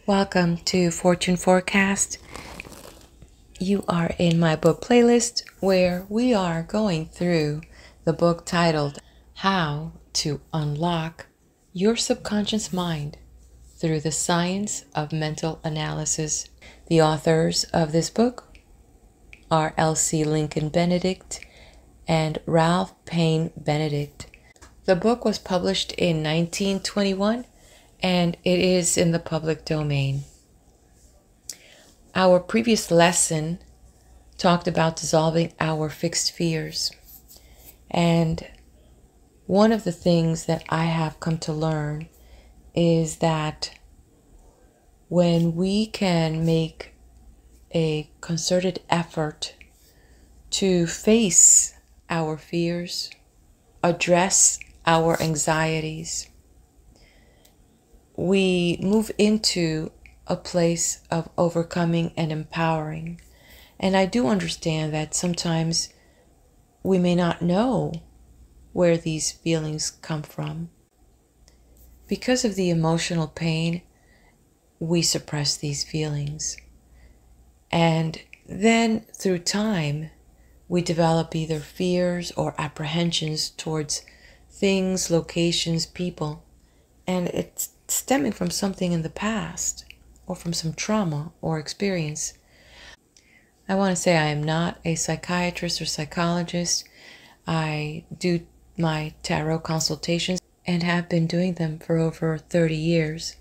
Welcome to Fortune Forecast. You are in my book playlist where we are going through the book titled How to Unlock Your Subconscious Mind Through the Science of Mental Analysis. The authors of this book are Elsie Benedict and Ralph Payne Benedict. The book was published in 1921 and it is in the public domain. Our previous lesson talked about dissolving our fixed fears. And one of the things that I have come to learn is that when we can make a concerted effort to face our fears, address our anxieties, we move into a place of overcoming and empowering. And I do understand that sometimes we may not know where these feelings come from. Because of the emotional pain, we suppress these feelings. And then through time, we develop either fears or apprehensions towards things, locations, people. And it's stemming from something in the past or from some trauma or experience. I want to say I am not a psychiatrist or psychologist. I do my tarot consultations and have been doing them for over 30 years.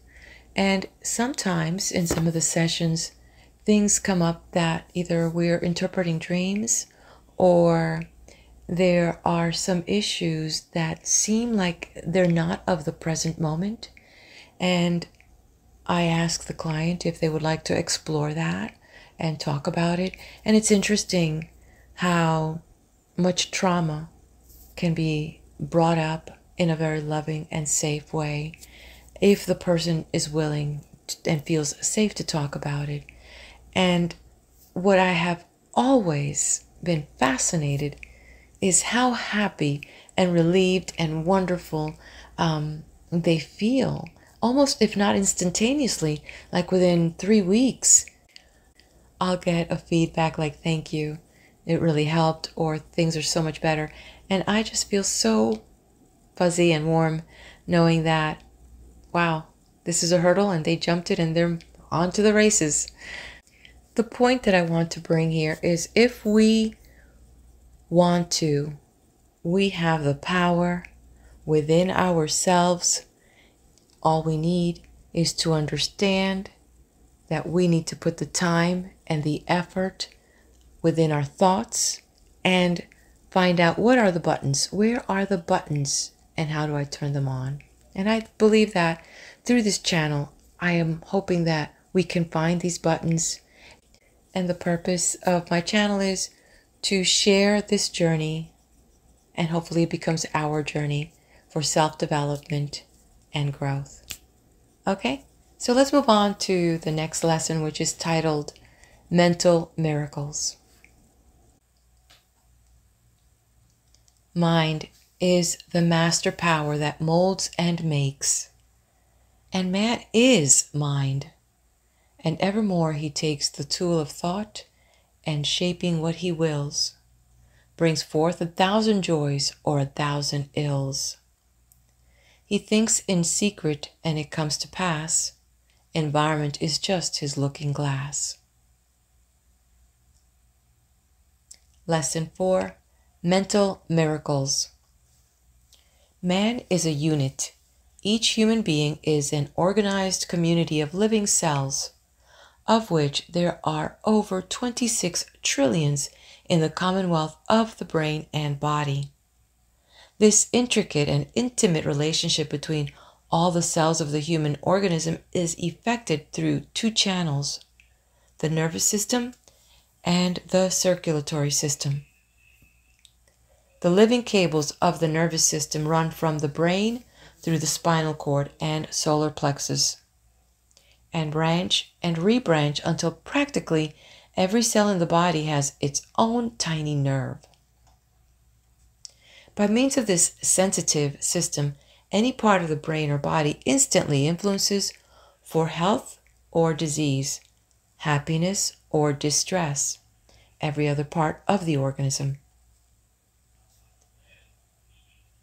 And sometimes in some of the sessions, things come up that either we're interpreting dreams or there are some issues that seem like they're not of the present moment. And I ask the client if they would like to explore that and talk about it. And it's interesting how much trauma can be brought up in a very loving and safe way if the person is willing and feels safe to talk about it. And what I have always been fascinated is how happy and relieved and wonderful they feel. Almost, if not instantaneously, like within 3 weeks, I'll get a feedback like, thank you, it really helped, or things are so much better. And I just feel so fuzzy and warm knowing that, wow, this is a hurdle and they jumped it and they're on to the races. The point that I want to bring here is if we want to, we have the power within ourselves. All we need is to understand that we need to put the time and the effort within our thoughts and find out what are the buttons, where are the buttons, and how do I turn them on. And I believe that through this channel, I am hoping that we can find these buttons. And the purpose of my channel is to share this journey, and hopefully it becomes our journey for self-development and growth. Okay, so let's move on to the next lesson, which is titled Mental Miracles. Mind is the master power that molds and makes, and man is mind, and evermore he takes the tool of thought and shaping what he wills, brings forth 1,000 joys or 1,000 ills. He thinks in secret and it comes to pass. Environment is just his looking glass. Lesson 4. Mental Miracles. Man is a unit. Each human being is an organized community of living cells, of which there are over 26 trillions in the commonwealth of the brain and body. This intricate and intimate relationship between all the cells of the human organism is effected through 2 channels, the nervous system and the circulatory system. The living cables of the nervous system run from the brain through the spinal cord and solar plexus, and branch and rebranch until practically every cell in the body has its own tiny nerve. By means of this sensitive system, any part of the brain or body instantly influences for health or disease, happiness or distress, every other part of the organism.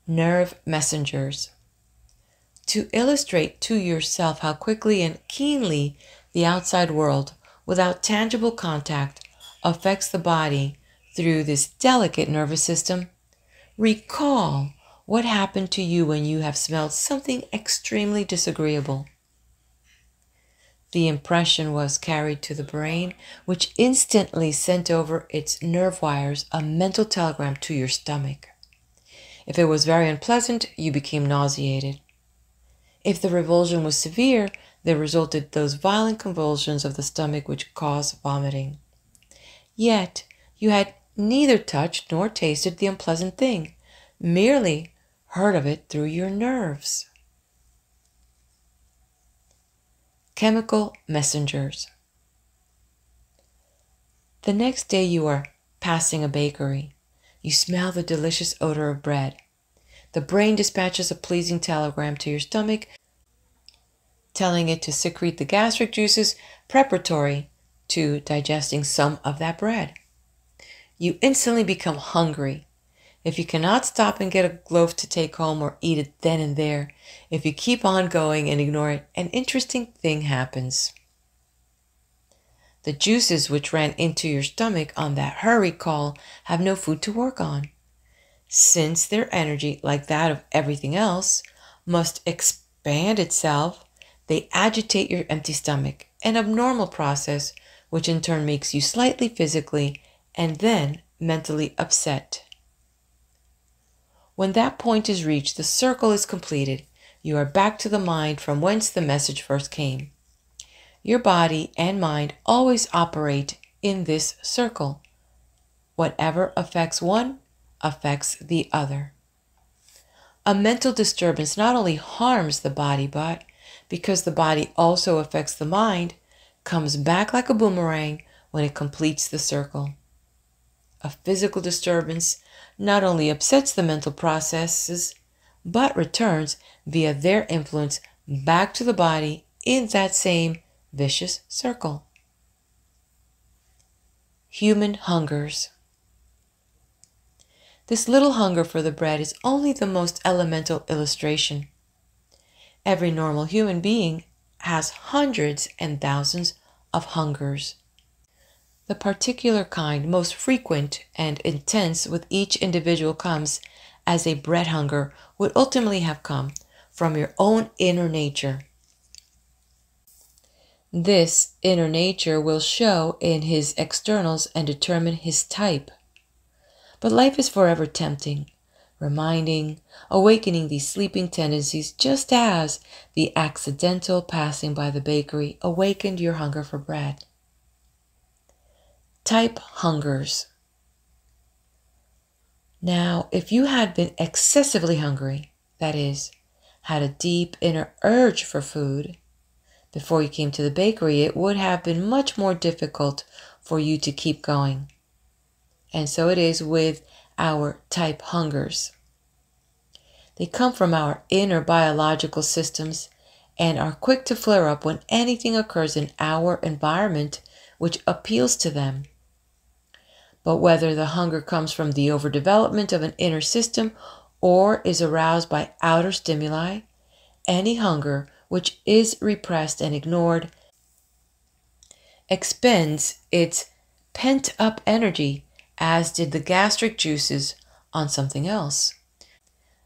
Nerve messengers. To illustrate to yourself how quickly and keenly the outside world, without tangible contact, affects the body through this delicate nervous system, recall what happened to you when you have smelled something extremely disagreeable. The impression was carried to the brain, which instantly sent over its nerve wires a mental telegram to your stomach. If it was very unpleasant, you became nauseated. If the revulsion was severe, there resulted those violent convulsions of the stomach which cause vomiting. Yet you had neither touched nor tasted the unpleasant thing, merely heard of it through your nerves. Chemical messengers. The next day you are passing a bakery. You smell the delicious odor of bread. The brain dispatches a pleasing telegram to your stomach, telling it to secrete the gastric juices preparatory to digesting some of that bread. You instantly become hungry. If you cannot stop and get a loaf to take home or eat it then and there, if you keep on going and ignore it, an interesting thing happens. The juices which ran into your stomach on that hurry call have no food to work on. Since their energy, like that of everything else, must expand itself, they agitate your empty stomach, an abnormal process which in turn makes you slightly physically and then mentally upset. When that point is reached, the circle is completed. You are back to the mind from whence the message first came. Your body and mind always operate in this circle. Whatever affects one affects the other. A mental disturbance not only harms the body, but, because the body also affects the mind, comes back like a boomerang when it completes the circle. A physical disturbance not only upsets the mental processes, but returns via their influence back to the body in that same vicious circle. Human hungers. This little hunger for the bread is only the most elemental illustration. Every normal human being has hundreds and thousands of hungers. The particular kind most frequent and intense with each individual comes as a bread hunger would ultimately have come from your own inner nature. This inner nature will show in his externals and determine his type. But life is forever tempting, reminding, awakening these sleeping tendencies, just as the accidental passing by the bakery awakened your hunger for bread. Type hungers. Now, if you had been excessively hungry, that is, had a deep inner urge for food, before you came to the bakery, it would have been much more difficult for you to keep going. And so it is with our type hungers. They come from our inner biological systems and are quick to flare up when anything occurs in our environment which appeals to them. But whether the hunger comes from the overdevelopment of an inner system or is aroused by outer stimuli, any hunger which is repressed and ignored expends its pent-up energy, as did the gastric juices, on something else.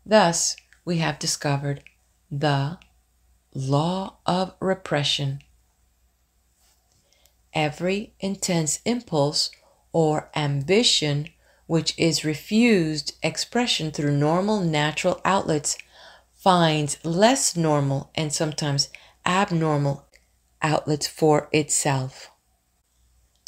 Thus, we have discovered the law of repression. Every intense impulse or ambition which is refused expression through normal natural outlets finds less normal and sometimes abnormal outlets for itself.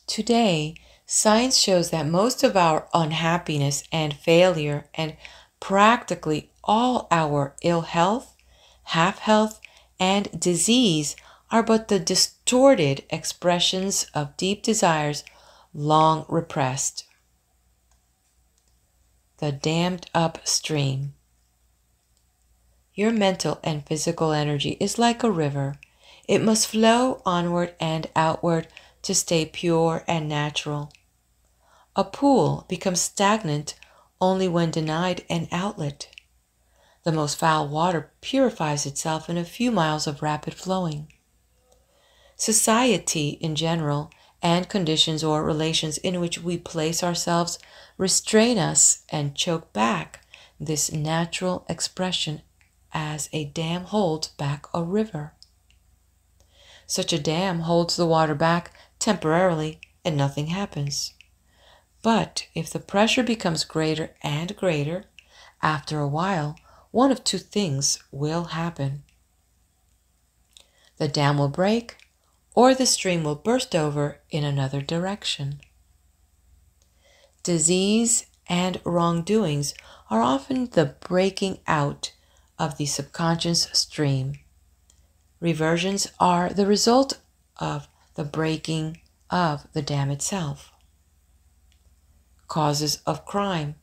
Today, science shows that most of our unhappiness and failure and practically all our ill health, half health, and disease are but the distorted expressions of deep desires long repressed. The dammed up stream. Your mental and physical energy is like a river. It must flow onward and outward to stay pure and natural. A pool becomes stagnant only when denied an outlet. The most foul water purifies itself in a few miles of rapid flowing. Society in general, and conditions or relations in which we place ourselves, restrain us and choke back this natural expression as a dam holds back a river. Such a dam holds the water back temporarily and nothing happens. But if the pressure becomes greater and greater, after a while, one of two things will happen. The dam will break, or the stream will burst over in another direction. Disease and wrongdoings are often the breaking out of the subconscious stream. Reversions are the result of the breaking of the dam itself. Causes of crime.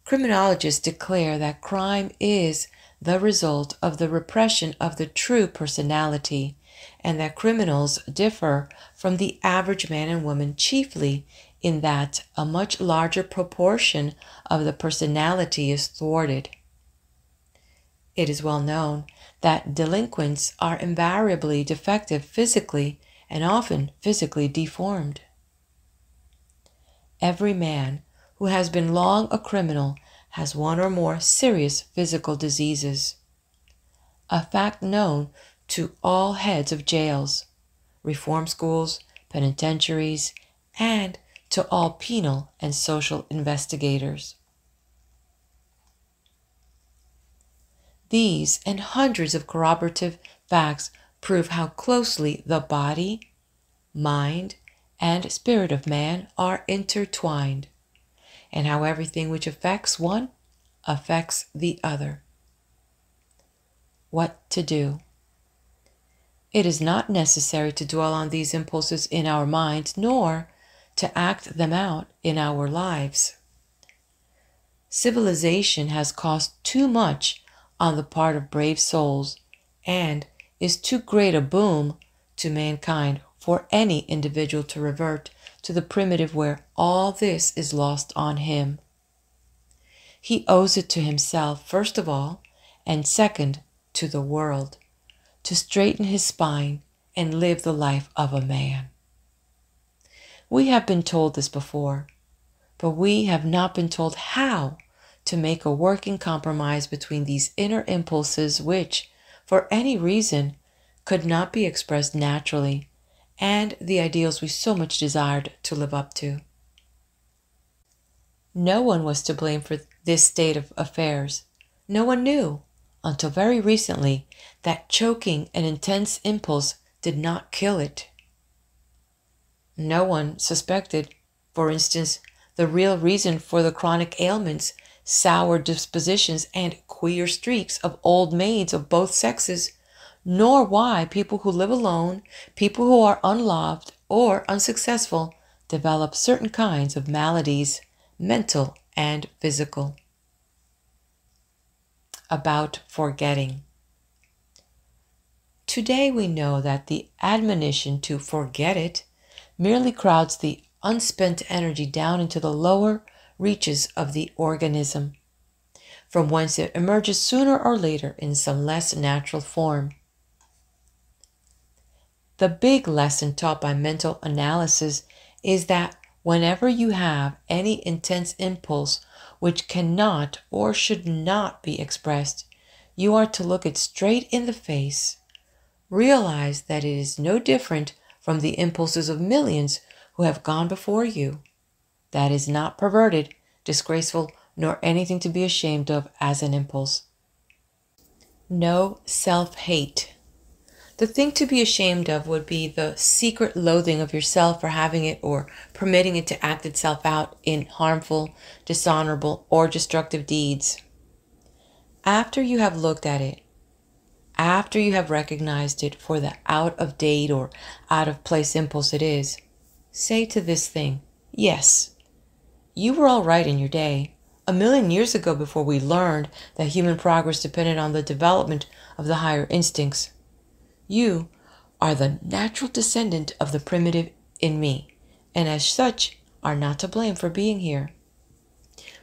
Criminologists declare that crime is the result of the repression of the true personality, and that criminals differ from the average man and woman chiefly in that a much larger proportion of the personality is thwarted. It is well known that delinquents are invariably defective physically and often physically deformed. Every man who has been long a criminal has one or more serious physical diseases, a fact known to all heads of jails, reform schools, penitentiaries, and to all penal and social investigators. These and hundreds of corroborative facts prove how closely the body, mind, and spirit of man are intertwined, and how everything which affects one affects the other. What to do? It is not necessary to dwell on these impulses in our minds, nor to act them out in our lives. Civilization has cost too much on the part of brave souls, and is too great a boom to mankind for any individual to revert to the primitive where all this is lost on him. He owes it to himself, first of all, and second, to the world, to straighten his spine and live the life of a man. We have been told this before, but we have not been told how to make a working compromise between these inner impulses which, for any reason, could not be expressed naturally, and the ideals we so much desired to live up to. No one was to blame for this state of affairs. No one knew, until very recently, that choking an intense impulse did not kill it. No one suspected, for instance, the real reason for the chronic ailments, sour dispositions, and queer streaks of old maids of both sexes, nor why people who live alone, people who are unloved or unsuccessful, develop certain kinds of maladies, mental and physical. About forgetting. Today we know that the admonition to forget it merely crowds the unspent energy down into the lower reaches of the organism, from whence it emerges sooner or later in some less natural form. The big lesson taught by mental analysis is that whenever you have any intense impulse which cannot or should not be expressed, you are to look it straight in the face. Realize that it is no different from the impulses of millions who have gone before you. That is not perverted, disgraceful, nor anything to be ashamed of as an impulse. No self-hate. The thing to be ashamed of would be the secret loathing of yourself for having it or permitting it to act itself out in harmful, dishonorable, or destructive deeds. After you have looked at it, after you have recognized it for the out-of-date or out-of-place impulse it is, say to this thing, yes, you were all right in your day, 1,000,000 years ago before we learned that human progress depended on the development of the higher instincts. You are the natural descendant of the primitive in me, and as such are not to blame for being here.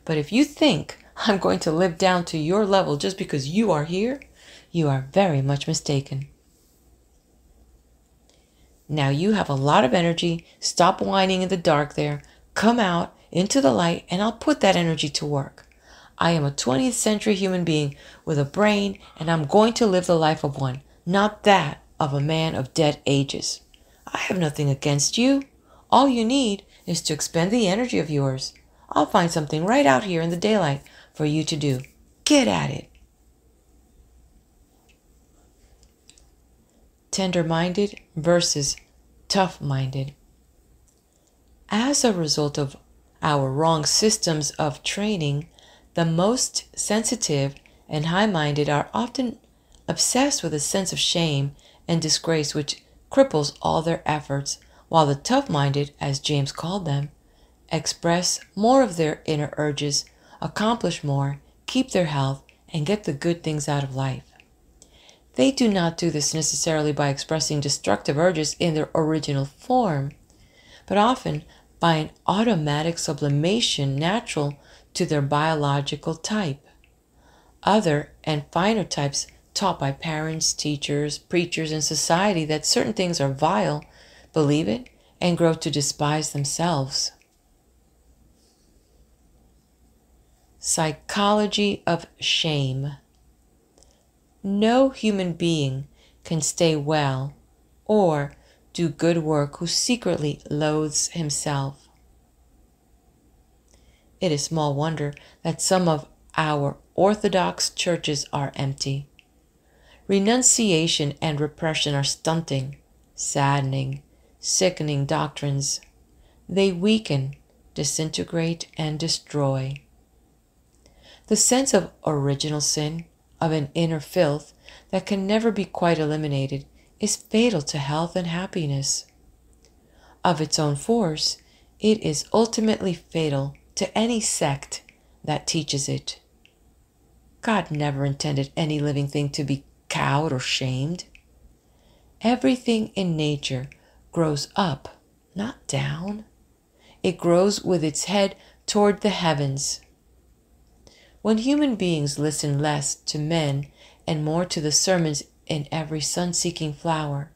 But if you think I'm going to live down to your level just because you are here, you are very much mistaken. Now you have a lot of energy. Stop whining in the dark there. Come out into the light and I'll put that energy to work. I am a 20th century human being with a brain, and I'm going to live the life of one, not that of a man of dead ages. I have nothing against you. All you need is to expend the energy of yours. I'll find something right out here in the daylight for you to do. Get at it. Tender-minded versus tough-minded. As a result of our wrong systems of training, the most sensitive and high-minded are often obsessed with a sense of shame and disgrace which cripples all their efforts, while the tough-minded, as James called them, express more of their inner urges, accomplish more, keep their health, and get the good things out of life. They do not do this necessarily by expressing destructive urges in their original form, but often by an automatic sublimation natural to their biological type. Other and finer types taught by parents, teachers, preachers, and society that certain things are vile, believe it, and grow to despise themselves. Psychology of shame. No human being can stay well or do good work who secretly loathes himself. It is small wonder that some of our Orthodox churches are empty. Renunciation and repression are stunting, saddening, sickening doctrines. They weaken, disintegrate, and destroy. The sense of original sin, of an inner filth that can never be quite eliminated, is fatal to health and happiness. Of its own force, it is ultimately fatal to any sect that teaches it. God never intended any living thing to be cowed or shamed. Everything in nature grows up, not down. It grows with its head toward the heavens. When human beings listen less to men and more to the sermons in every sun-seeking flower,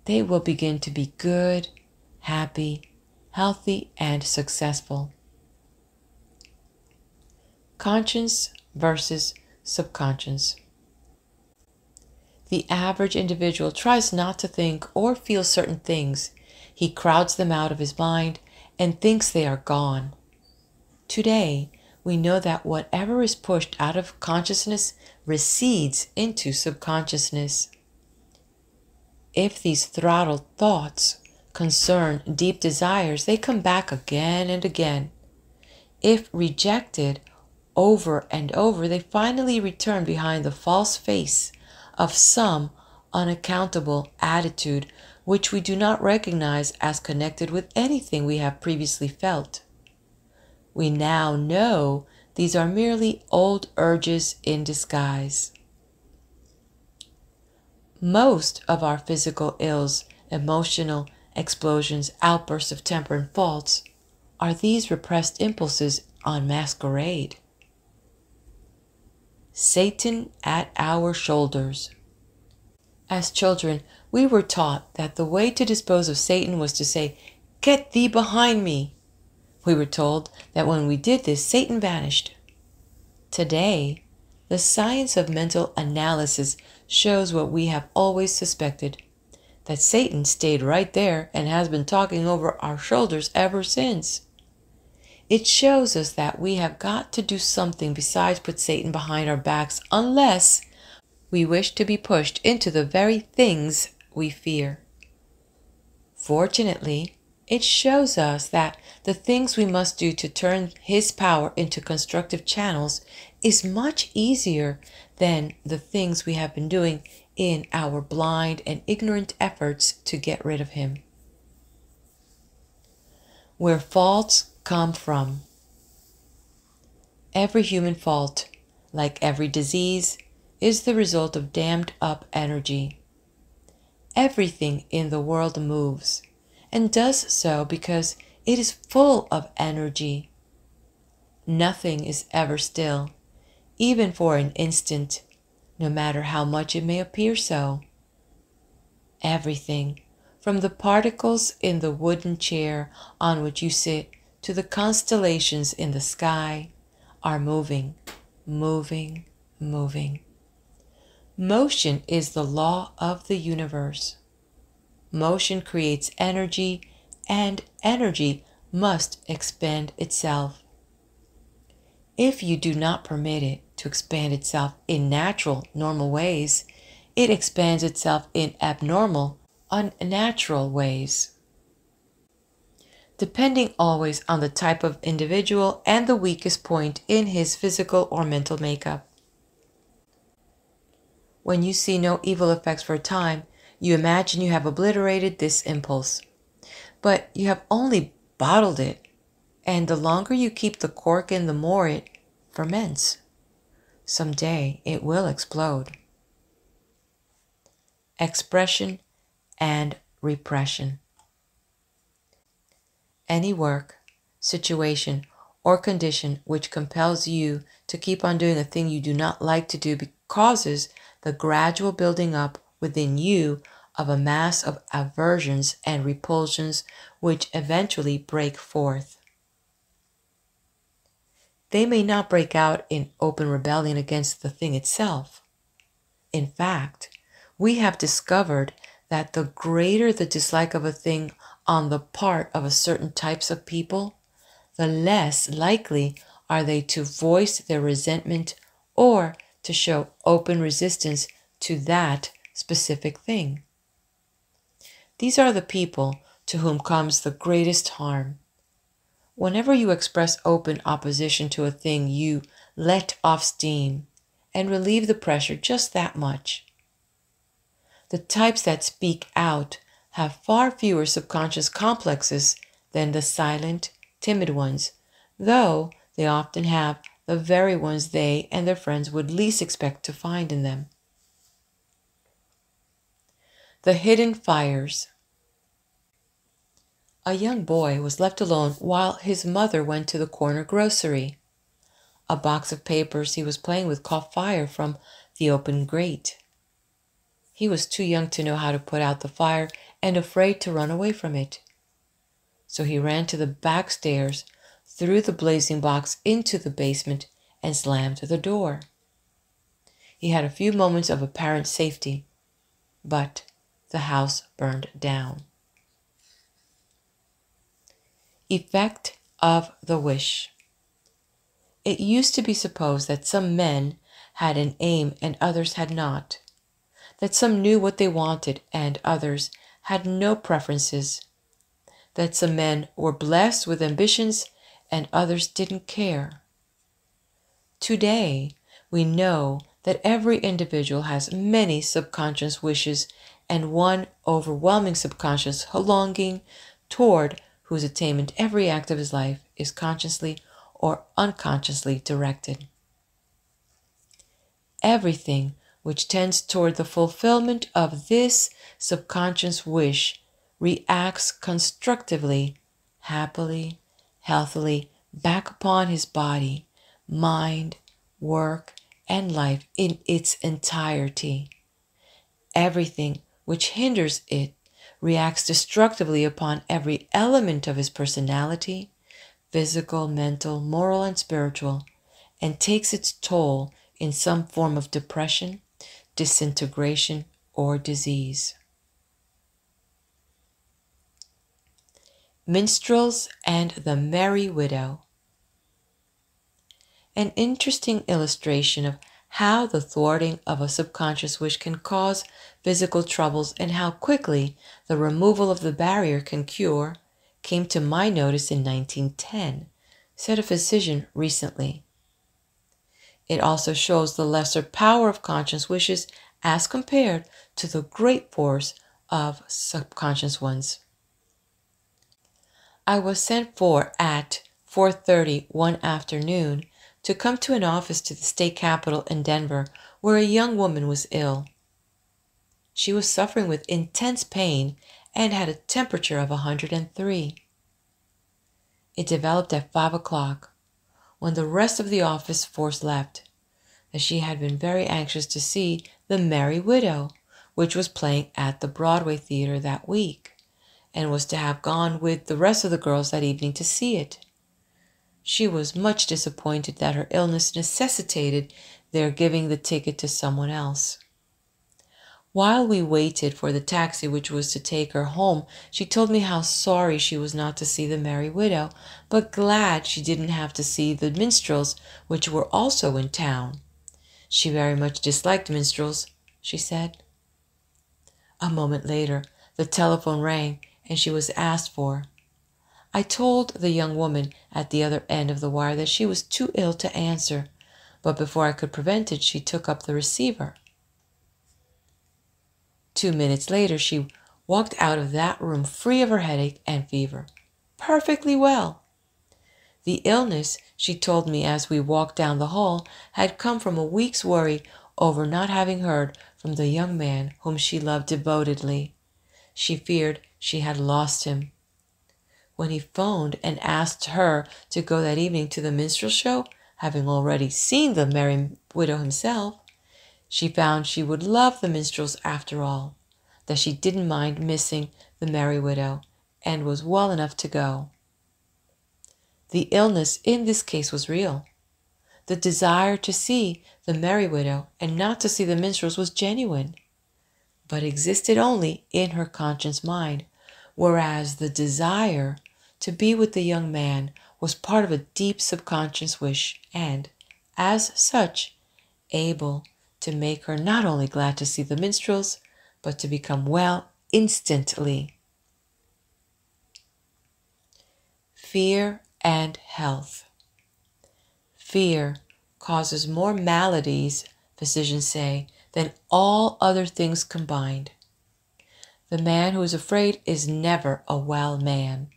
they will begin to be good, happy, healthy, and successful. Conscience versus subconscious. The average individual tries not to think or feel certain things. He crowds them out of his mind and thinks they are gone. Today, we know that whatever is pushed out of consciousness recedes into subconsciousness. If these throttled thoughts concern deep desires, they come back again and again. If rejected over and over, they finally return behind the false face of some unaccountable attitude which we do not recognize as connected with anything we have previously felt. We now know these are merely old urges in disguise. Most of our physical ills, emotional explosions, outbursts of temper, and faults are these repressed impulses on masquerade. Satan at our shoulders. As children, we were taught that the way to dispose of Satan was to say, "Get thee behind me." We were told that when we did this, Satan vanished. Today, the science of mental analysis shows what we have always suspected, that Satan stayed right there and has been talking over our shoulders ever since. It shows us that we have got to do something besides put Satan behind our backs unless we wish to be pushed into the very things we fear. Fortunately, it shows us that the things we must do to turn his power into constructive channels is much easier than the things we have been doing in our blind and ignorant efforts to get rid of him. Where faults come from. Every human fault, like every disease, is the result of dammed up energy. Everything in the world moves, and does so because it is full of energy. Nothing is ever still, even for an instant, no matter how much it may appear so. Everything, from the particles in the wooden chair on which you sit to the constellations in the sky, are moving, moving, moving. Motion is the law of the universe. Motion creates energy, and energy must expand itself. If you do not permit it to expand itself in natural, normal ways, it expands itself in abnormal, unnatural ways. Depending always on the type of individual and the weakest point in his physical or mental makeup. When you see no evil effects for a time, you imagine you have obliterated this impulse. But you have only bottled it, and the longer you keep the cork in, the more it ferments. Someday it will explode. Expression and repression. Any work, situation, or condition which compels you to keep on doing a thing you do not like to do causes the gradual building up within you of a mass of aversions and repulsions which eventually break forth. They may not break out in open rebellion against the thing itself. In fact, we have discovered that the greater the dislike of a thing on the part of a certain types of people, the less likely are they to voice their resentment or to show open resistance to that specific thing. These are the people to whom comes the greatest harm. Whenever you express open opposition to a thing, you let off steam and relieve the pressure just that much. The types that speak out have far fewer subconscious complexes than the silent, timid ones, though they often have the very ones they and their friends would least expect to find in them. The hidden fires. A young boy was left alone while his mother went to the corner grocery. A box of papers he was playing with caught fire from the open grate. He was too young to know how to put out the fire and afraid to run away from it. So he ran to the back stairs, threw the blazing box into the basement, and slammed the door. He had a few moments of apparent safety, but the house burned down. Effect of the wish. It used to be supposed that some men had an aim and others had not, that some knew what they wanted and others had no preferences, that some men were blessed with ambitions and others didn't care. Today, we know that every individual has many subconscious wishes and one overwhelming subconscious longing toward whose attainment every act of his life is consciously or unconsciously directed. Everything which tends toward the fulfillment of this subconscious wish reacts constructively, happily, healthily back upon his body, mind, work, and life in its entirety. Everything which hinders it reacts destructively upon every element of his personality, physical, mental, moral, and spiritual, and takes its toll in some form of depression, disintegration, or disease. Minstrels and the Merry Widow. An interesting illustration of how the thwarting of a subconscious wish can cause physical troubles and how quickly the removal of the barrier can cure came to my notice in 1910, said a physician recently. It also shows the lesser power of conscious wishes as compared to the great force of subconscious ones. I was sent for at 4:30 one afternoon to come to an office to the state capitol in Denver where a young woman was ill. She was suffering with intense pain and had a temperature of 103. It developed at 5 o'clock, when the rest of the office force left, that she had been very anxious to see The Merry Widow, which was playing at the Broadway Theater that week, and was to have gone with the rest of the girls that evening to see it. She was much disappointed that her illness necessitated their giving the ticket to someone else. While we waited for the taxi which was to take her home, she told me how sorry she was not to see The Merry Widow, but glad she didn't have to see the minstrels, which were also in town. She very much disliked minstrels, she said. A moment later, the telephone rang and she was asked for. I told the young woman at the other end of the wire that she was too ill to answer, but before I could prevent it, she took up the receiver. 2 minutes later, she walked out of that room free of her headache and fever, perfectly well. The illness, she told me as we walked down the hall, had come from a week's worry over not having heard from the young man whom she loved devotedly. She feared she had lost him. When he phoned and asked her to go that evening to the minstrel show, having already seen the Merry Widow himself, she found she would love the minstrels after all, that she didn't mind missing the Merry Widow, and was well enough to go. The illness in this case was real. The desire to see the Merry Widow and not to see the minstrels was genuine, but existed only in her conscious mind, whereas the desire to be with the young man was part of a deep subconscious wish and, as such, able to make her not only glad to see the minstrels, but to become well instantly. Fear and health. Fear causes more maladies, physicians say, than all other things combined. The man who is afraid is never a well man.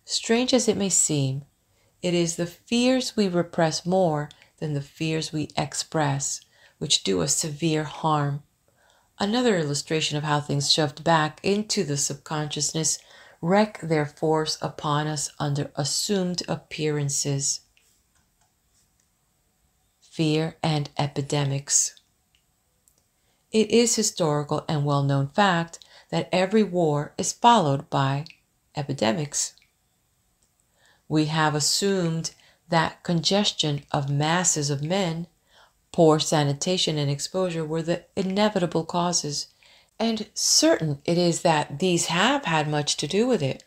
Strange as it may seem, it is the fears we repress more than the fears we express, which do us severe harm. Another illustration of how things shoved back into the subconsciousness wreak their force upon us under assumed appearances. Fear and epidemics. It is historical and well-known fact that every war is followed by epidemics. We have assumed that congestion of masses of men, poor sanitation and exposure were the inevitable causes, and certain it is that these have had much to do with it.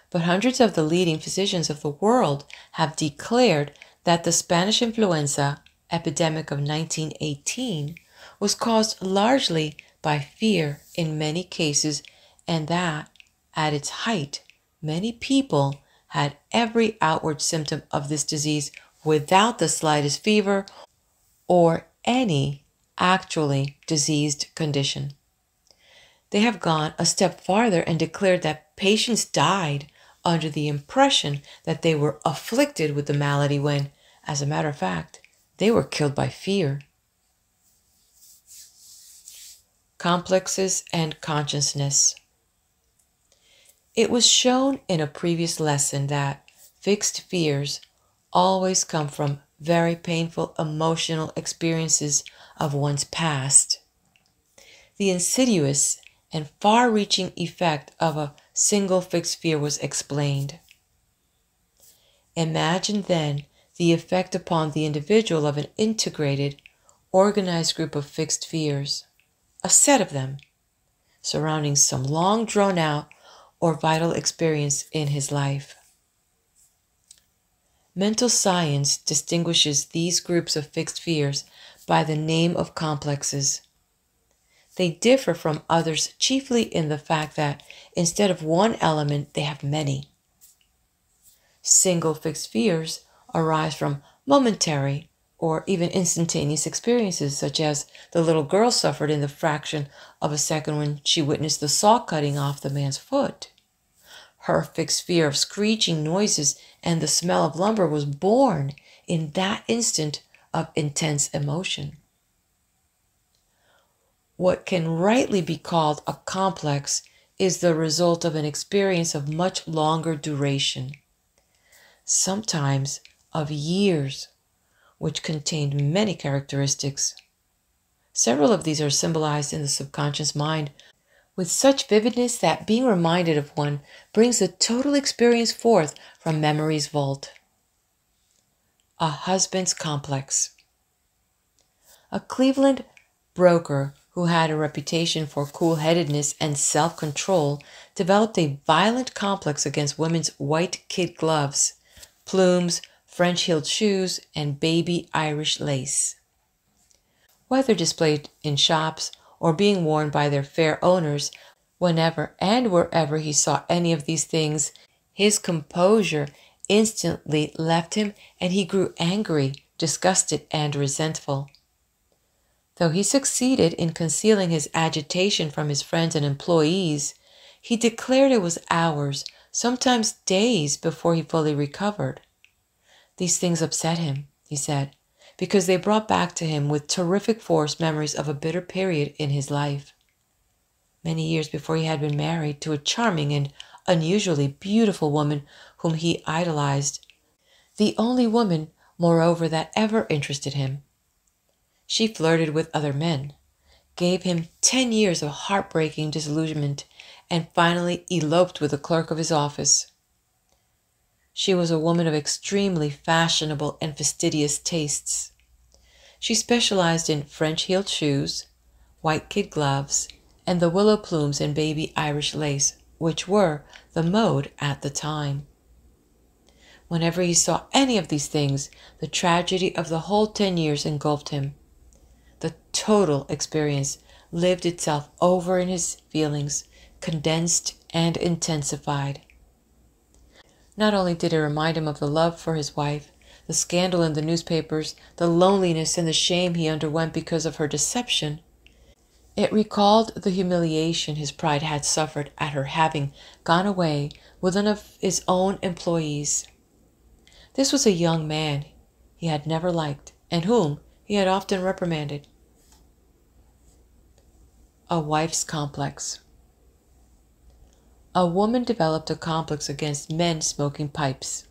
But hundreds of the leading physicians of the world have declared that the Spanish influenza epidemic of 1918 was caused largely by fear in many cases, and that, at its height, many people had every outward symptom of this disease without the slightest fever or any actually diseased condition. They have gone a step farther and declared that patients died under the impression that they were afflicted with the malady when, as a matter of fact, they were killed by fear. Complexes and consciousness. It was shown in a previous lesson that fixed fears always come from very painful emotional experiences of one's past. The insidious and far-reaching effect of a single fixed fear was explained. Imagine then the effect upon the individual of an integrated, organized group of fixed fears, a set of them, surrounding some long drawn-out or vital experience in his life. Mental science distinguishes these groups of fixed fears by the name of complexes. They differ from others chiefly in the fact that instead of one element, they have many. Single fixed fears arise from momentary or even instantaneous experiences, such as the little girl suffered in the fraction of a second when she witnessed the saw cutting off the man's foot. Her fixed fear of screeching noises and the smell of lumber was born in that instant of intense emotion. What can rightly be called a complex is the result of an experience of much longer duration, sometimes of years, which contained many characteristics. Several of these are symbolized in the subconscious mind with such vividness that being reminded of one brings the total experience forth from memory's vault. A husband's complex. A Cleveland broker who had a reputation for cool-headedness and self-control developed a violent complex against women's white kid gloves, plumes, French-heeled shoes, and baby Irish lace. Whether displayed in shops or being worn by their fair owners, whenever and wherever he saw any of these things, his composure instantly left him and he grew angry, disgusted, and resentful. Though he succeeded in concealing his agitation from his friends and employees, he declared it was hours, sometimes days, before he fully recovered. These things upset him, he said, because they brought back to him with terrific force memories of a bitter period in his life. Many years before he had been married to a charming and unusually beautiful woman whom he idolized, the only woman, moreover, that ever interested him. She flirted with other men, gave him 10 years of heartbreaking disillusionment, and finally eloped with the clerk of his office. She was a woman of extremely fashionable and fastidious tastes. She specialized in French-heeled shoes, white kid gloves, and the willow plumes and baby Irish lace, which were the mode at the time. Whenever he saw any of these things, the tragedy of the whole 10 years engulfed him. The total experience lived itself over in his feelings, condensed and intensified. Not only did it remind him of the love for his wife, the scandal in the newspapers, the loneliness and the shame he underwent because of her deception, it recalled the humiliation his pride had suffered at her having gone away with one of his own employees. This was a young man he had never liked and whom he had often reprimanded. A wife's complex. A woman developed a complex against men smoking pipes.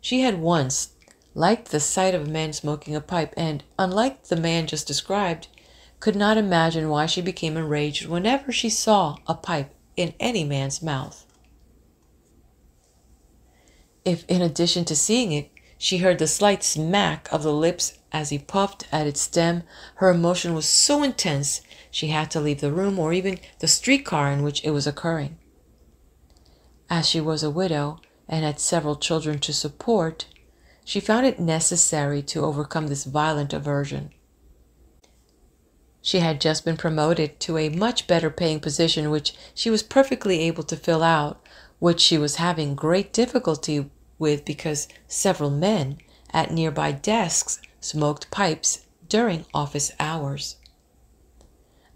She had once liked the sight of a man smoking a pipe and, unlike the man just described, could not imagine why she became enraged whenever she saw a pipe in any man's mouth. If, in addition to seeing it, she heard the slight smack of the lips as he puffed at its stem, her emotion was so intense she had to leave the room or even the streetcar in which it was occurring. As she was a widow and had several children to support, she found it necessary to overcome this violent aversion. She had just been promoted to a much better paying position which she was perfectly able to fill out, which she was having great difficulty with because several men at nearby desks smoked pipes during office hours.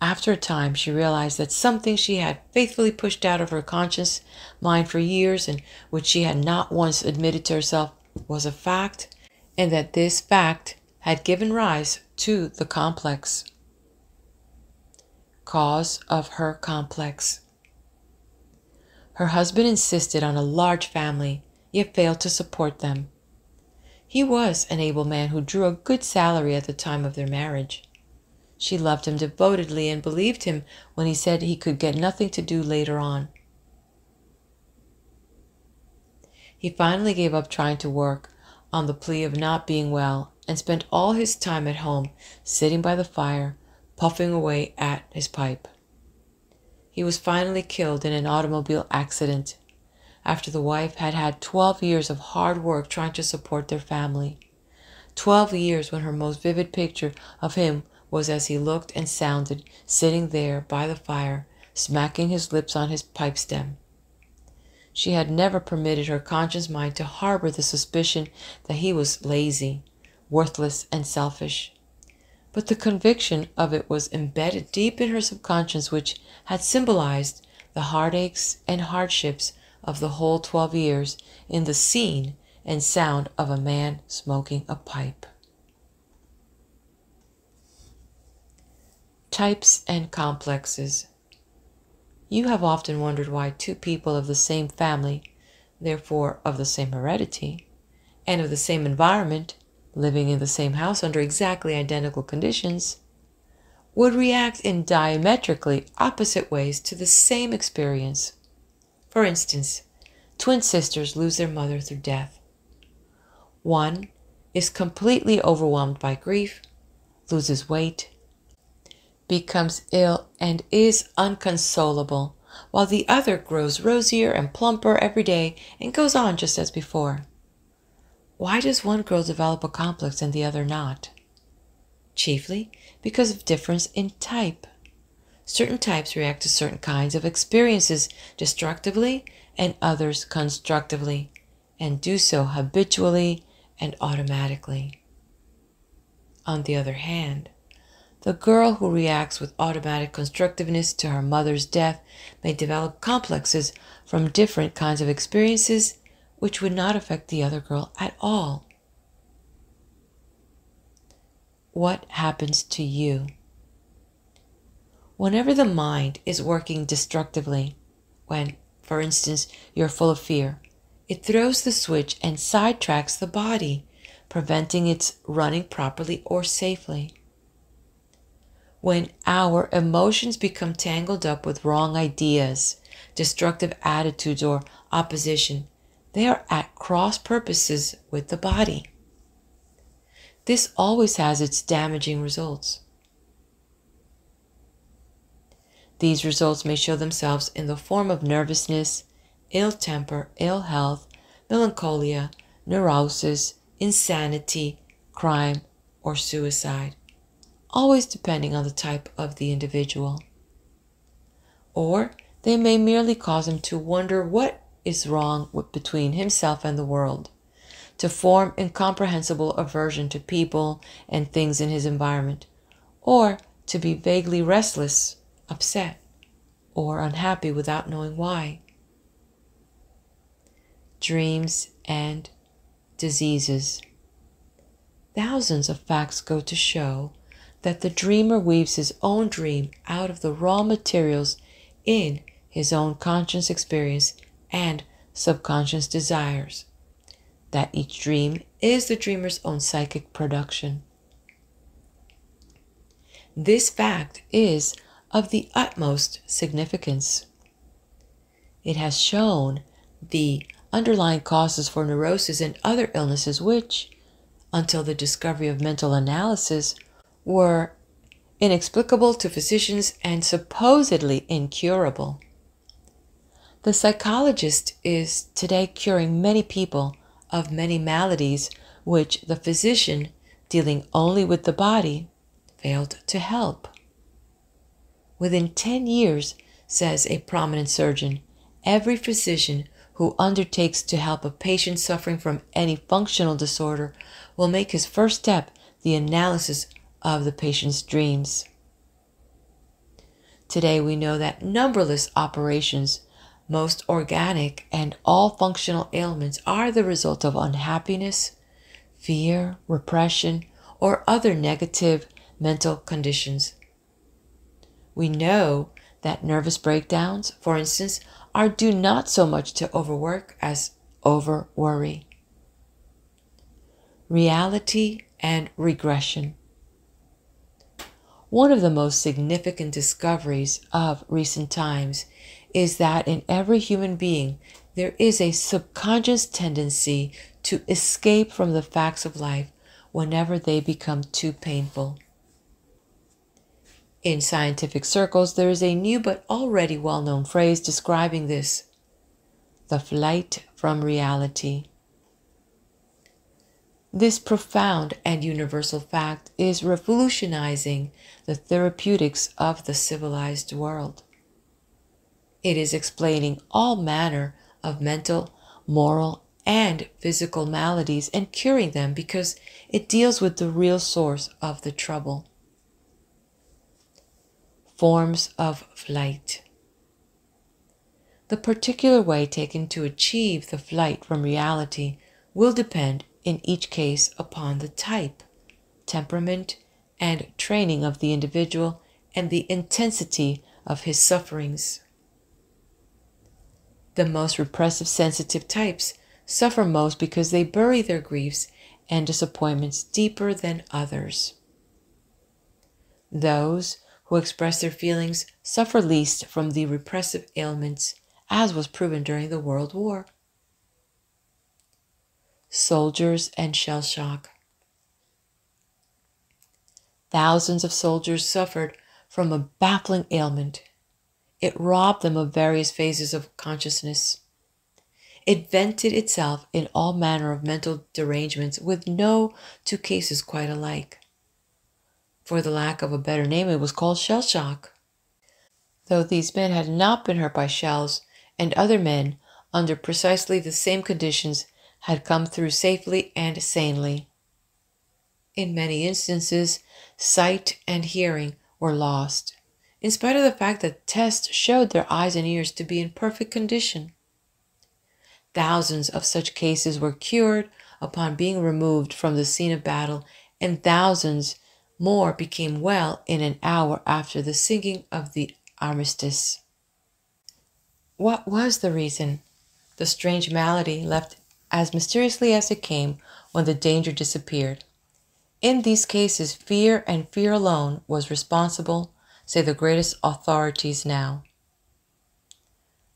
After a time, she realized that something she had faithfully pushed out of her conscious mind for years and which she had not once admitted to herself was a fact, and that this fact had given rise to the complex. Cause of her complex. Her husband insisted on a large family, yet failed to support them. He was an able man who drew a good salary at the time of their marriage. She loved him devotedly and believed him when he said he could get nothing to do later on. He finally gave up trying to work on the plea of not being well and spent all his time at home, sitting by the fire, puffing away at his pipe. He was finally killed in an automobile accident after the wife had had 12 years of hard work trying to support their family. 12 years when her most vivid picture of him was as he looked and sounded, sitting there by the fire, smacking his lips on his pipe stem. She had never permitted her conscious mind to harbor the suspicion that he was lazy, worthless, and selfish. But the conviction of it was embedded deep in her subconscious, which had symbolized the heartaches and hardships of the whole 12 years in the scene and sound of a man smoking a pipe. Types and complexes. You have often wondered why two people of the same family, therefore of the same heredity, and of the same environment, living in the same house under exactly identical conditions, would react in diametrically opposite ways to the same experience. For instance, twin sisters lose their mother through death. One is completely overwhelmed by grief, loses weight, becomes ill, and is unconsolable, while the other grows rosier and plumper every day and goes on just as before. Why does one girl develop a complex and the other not? Chiefly because of difference in type. Certain types react to certain kinds of experiences destructively and others constructively, and do so habitually and automatically. On the other hand, the girl who reacts with automatic constructiveness to her mother's death may develop complexes from different kinds of experiences which would not affect the other girl at all. What happens to you? Whenever the mind is working destructively, when, for instance, you're full of fear, it throws the switch and sidetracks the body, preventing its running properly or safely. When our emotions become tangled up with wrong ideas, destructive attitudes, or opposition, they are at cross purposes with the body. This always has its damaging results. These results may show themselves in the form of nervousness, ill temper, ill health, melancholia, neurosis, insanity, crime, or suicide, always depending on the type of the individual. Or they may merely cause him to wonder what is wrong between himself and the world, to form incomprehensible aversion to people and things in his environment, or to be vaguely restless, upset, or unhappy without knowing why. Dreams and diseases. Thousands of facts go to show that the dreamer weaves his own dream out of the raw materials in his own conscious experience and subconscious desires, that each dream is the dreamer's own psychic production. This fact is of the utmost significance. It has shown the underlying causes for neurosis and other illnesses which, until the discovery of mental analysis, were inexplicable to physicians and supposedly incurable. The psychologist is today curing many people of many maladies which the physician, dealing only with the body, failed to help. Within 10 years, says a prominent surgeon, every physician who undertakes to help a patient suffering from any functional disorder will make his first step the analysis of the patient's dreams. Today we know that numberless operations, most organic and all functional ailments, are the result of unhappiness, fear, repression, or other negative mental conditions. We know that nervous breakdowns, for instance, are due not so much to overwork as over-worry. Reality and regression. One of the most significant discoveries of recent times is that in every human being there is a subconscious tendency to escape from the facts of life whenever they become too painful. In scientific circles, there is a new but already well-known phrase describing this: the flight from reality. This profound and universal fact is revolutionizing the therapeutics of the civilized world. It is explaining all manner of mental, moral, and physical maladies and curing them because it deals with the real source of the trouble. Forms of flight. The particular way taken to achieve the flight from reality will depend in each case upon the type, temperament, and training of the individual and the intensity of his sufferings. The most repressive sensitive types suffer most because they bury their griefs and disappointments deeper than others. Those who express their feelings suffer least from the repressive ailments, as was proven during the World War. Soldiers and shell shock. Thousands of soldiers suffered from a baffling ailment. It robbed them of various phases of consciousness. It vented itself in all manner of mental derangements, with no two cases quite alike. For the lack of a better name, it was called shell shock. Though these men had not been hurt by shells, and other men, under precisely the same conditions, had come through safely and sanely. In many instances, sight and hearing were lost, in spite of the fact that tests showed their eyes and ears to be in perfect condition. Thousands of such cases were cured upon being removed from the scene of battle, and thousands more became well in an hour after the singing of the armistice. What was the reason? The strange malady left as mysteriously as it came when the danger disappeared. In these cases, fear and fear alone was responsible, say the greatest authorities now.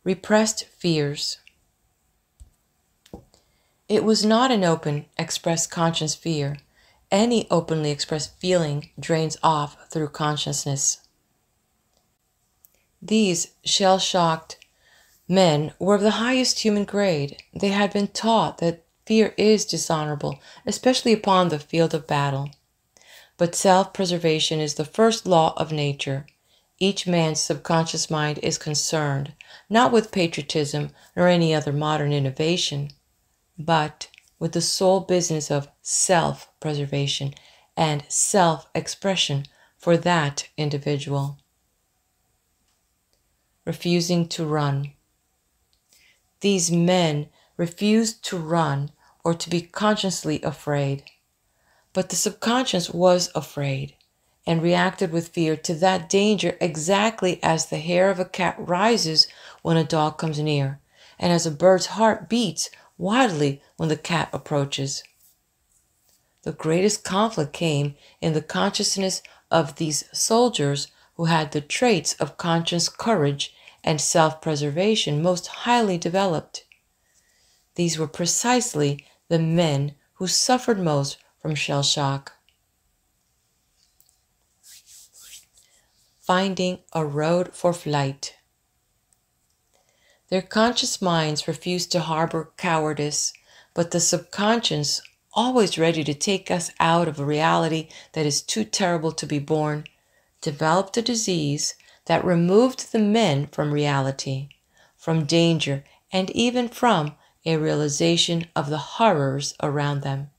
Repressed fears. It was not an open, expressed conscious fear. Any openly expressed feeling drains off through consciousness. These shell-shocked men were of the highest human grade. They had been taught that fear is dishonorable, especially upon the field of battle. But self-preservation is the first law of nature. Each man's subconscious mind is concerned, not with patriotism nor any other modern innovation, but with the sole business of self-preservation and self-expression for that individual. Refusing to run. These men refused to run or to be consciously afraid. But the subconscious was afraid and reacted with fear to that danger exactly as the hair of a cat rises when a dog comes near, and as a bird's heart beats wildly when the cat approaches. The greatest conflict came in the consciousness of these soldiers who had the traits of conscious courage and self-preservation most highly developed. These were precisely the men who suffered most from shell shock. Finding a road for flight. Their conscious minds refused to harbor cowardice, but the subconscious, always ready to take us out of a reality that is too terrible to be borne, developed a disease that removed the men from reality, from danger, and even from a realization of the horrors around them.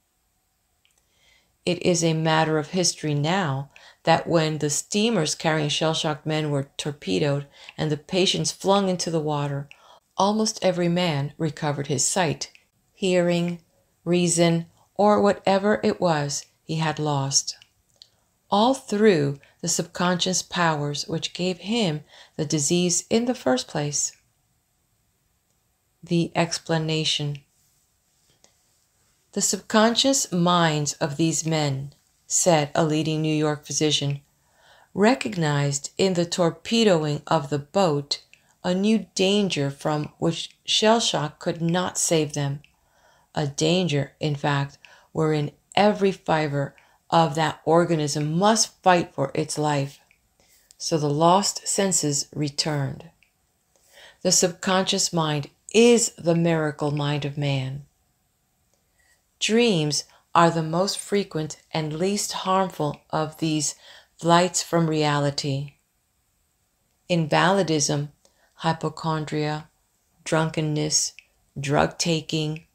It is a matter of history now that when the steamers carrying shell-shocked men were torpedoed and the patients flung into the water, almost every man recovered his sight, hearing, reason, or whatever it was he had lost. All through the subconscious powers which gave him the disease in the first place. The explanation. The subconscious minds of these men, said a leading New York physician, recognized in the torpedoing of the boat a new danger from which shell shock could not save them, a danger, in fact, wherein every fiber of that organism must fight for its life. So the lost senses returned. The subconscious mind is the miracle mind of man. Dreams are the most frequent and least harmful of these flights from reality. Invalidism, hypochondria, drunkenness, drug taking,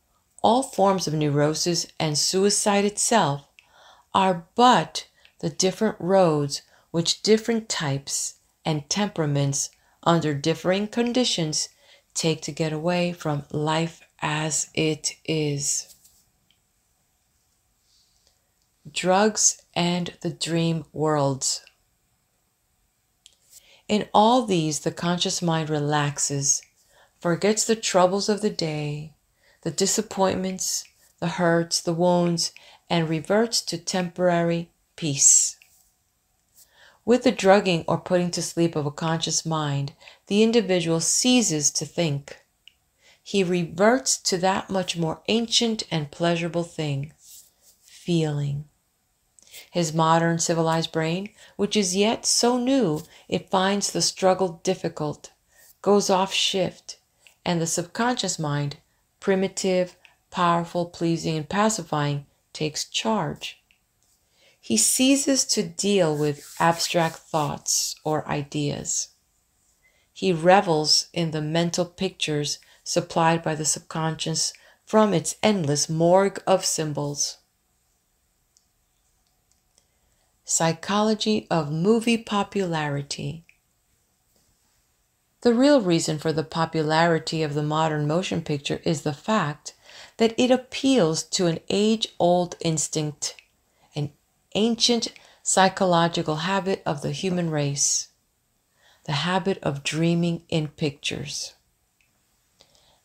all forms of neurosis and suicide itself are but the different roads which different types and temperaments under differing conditions take to get away from life as it is. Drugs and the dream worlds. In all these, the conscious mind relaxes, forgets the troubles of the day, the disappointments, the hurts, the wounds, and reverts to temporary peace. With the drugging or putting to sleep of a conscious mind, the individual ceases to think. He reverts to that much more ancient and pleasurable thing, feeling. His modern civilized brain, which is yet so new it finds the struggle difficult, goes off shift, and the subconscious mind, primitive, powerful, pleasing, and pacifying, takes charge. He ceases to deal with abstract thoughts or ideas. He revels in the mental pictures supplied by the subconscious from its endless morgue of symbols. Psychology of movie popularity. The real reason for the popularity of the modern motion picture is the fact that it appeals to an age-old instinct, an ancient psychological habit of the human race, the habit of dreaming in pictures.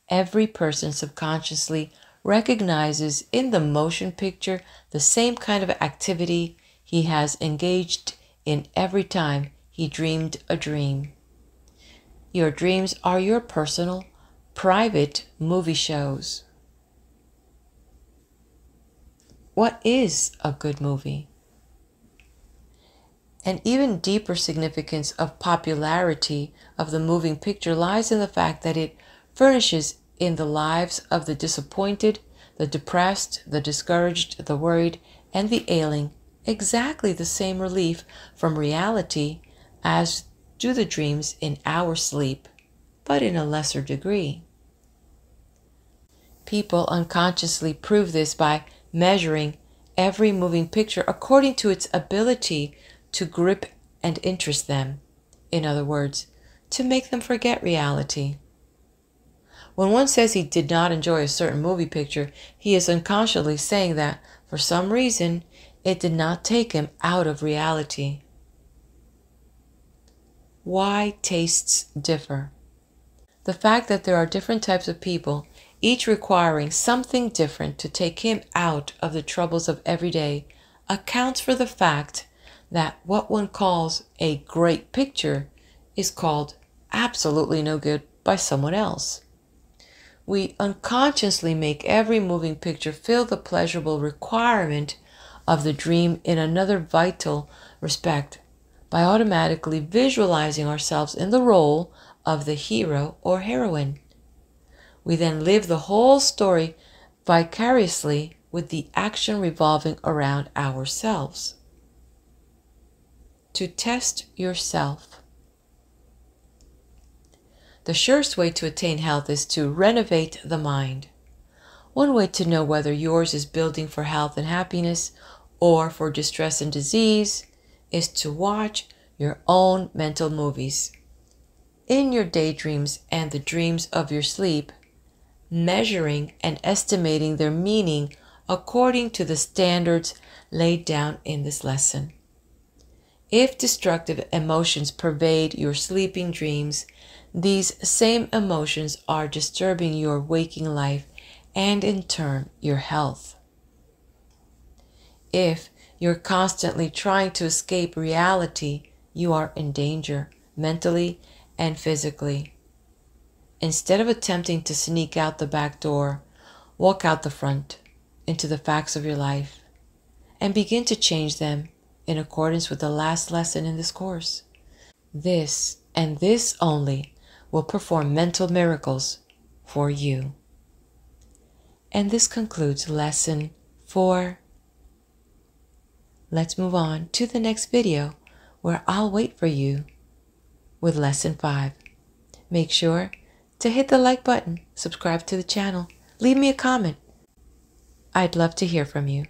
Every person subconsciously recognizes in the motion picture the same kind of activity he has engaged in every time he dreamed a dream. Your dreams are your personal, private movie shows. What is a good movie? An even deeper significance of popularity of the moving picture lies in the fact that it furnishes in the lives of the disappointed, the depressed, the discouraged, the worried, and the ailing exactly the same relief from reality as do the dreams in our sleep, but in a lesser degree. People unconsciously prove this by measuring every moving picture according to its ability to grip and interest them. In other words, to make them forget reality. When one says he did not enjoy a certain movie picture, he is unconsciously saying that, for some reason, it did not take him out of reality. Why tastes differ? The fact that there are different types of people, each requiring something different to take him out of the troubles of every day, accounts for the fact that what one calls a great picture is called absolutely no good by someone else. We unconsciously make every moving picture fill the pleasurable requirement of the dream in another vital respect by automatically visualizing ourselves in the role of the hero or heroine. We then live the whole story vicariously with the action revolving around ourselves. To test yourself. The surest way to attain health is to renovate the mind. One way to know whether yours is building for health and happiness or for distress and disease is to watch your own mental movies. In your daydreams and the dreams of your sleep, measuring and estimating their meaning according to the standards laid down in this lesson. If destructive emotions pervade your sleeping dreams, these same emotions are disturbing your waking life and in turn your health. If you're constantly trying to escape reality, you are in danger, mentally and physically. Instead of attempting to sneak out the back door, walk out the front into the facts of your life and begin to change them in accordance with the last lesson in this course. This and this only will perform mental miracles for you. And this concludes lesson 4. Let's move on to the next video where I'll wait for you with lesson 5. Make sure to hit the like button, subscribe to the channel, leave me a comment. I'd love to hear from you.